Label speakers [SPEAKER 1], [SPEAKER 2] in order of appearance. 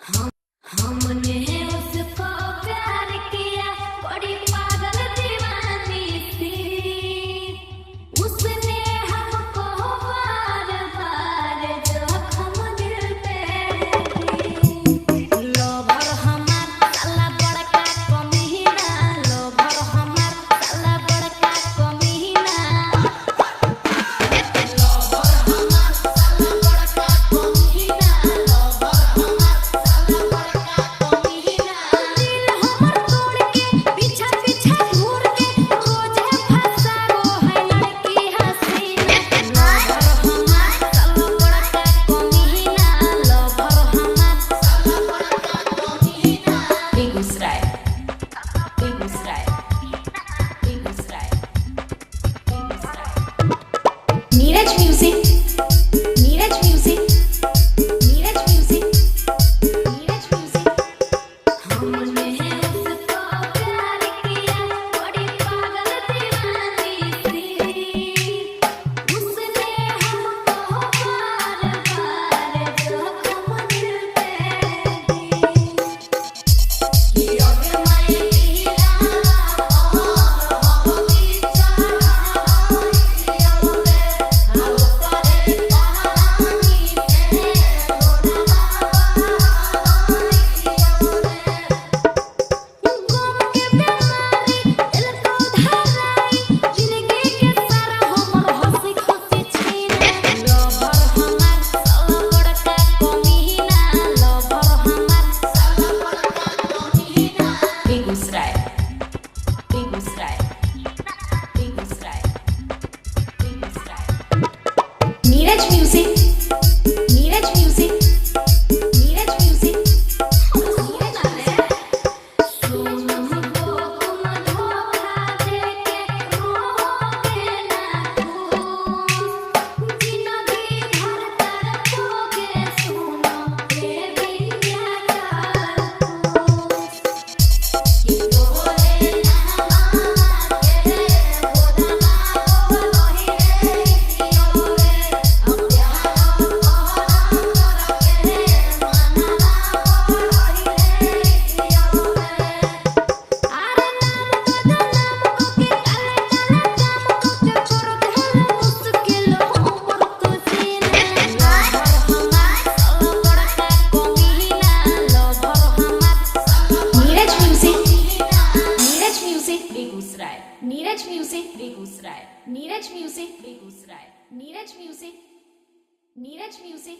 [SPEAKER 1] हम हमने उसको प्यार किया, बड़ी पागल दीवानी थी। उसने हमको बार बार जख्म दिल पे दी। लोभर हमार साला बड़का कमीना, लोभर हमार साला बड़का कमीना। लोभर हमार साला बड़का कमीना, लोभर हमार साला बड़का कमीना। दिल हमर तोड़ के पीछा पीछा घूर के रोजे फंसावो है लड़की हसीना। लोभर हमार साला बड़का कमीना, लोभर हमार साला बड़का कमीना। Begusarai Begusarai Begusarai Begusarai. Neeraj music, Neeraj music, Neeraj music, Neeraj music. हमने उसको प्यार किया, बड़ी पागल दीवानी थी। उसने हमको बार बार जख्म दिल पे दी। ये अगे मैं पीला और बिचारा Begusarai Begusarai Begusarai Begusarai. Neeraj music, Neeraj music, Neeraj music, Neeraj music. तुमको तुम धोखा देके रोगे ना तुम, जिंदगी भर तड़पोगे सुनो बेबी यार तुम। कि तोरे नाम के गोदमा लोही रे कियो रे, अब प्यार करके मनवा लोही रे कियो रे। अरे नाम बदनाम होके काले काले काम होके छोड़ देला मुश्किल उम्र तुझीना। लोभर हमार साला बड़का कमीना, लोभर हमार साला। Neeraj music, Neeraj music, Begusarai. Neeraj music, Begusarai. Neeraj music, Begusarai. Neeraj music, Neeraj music.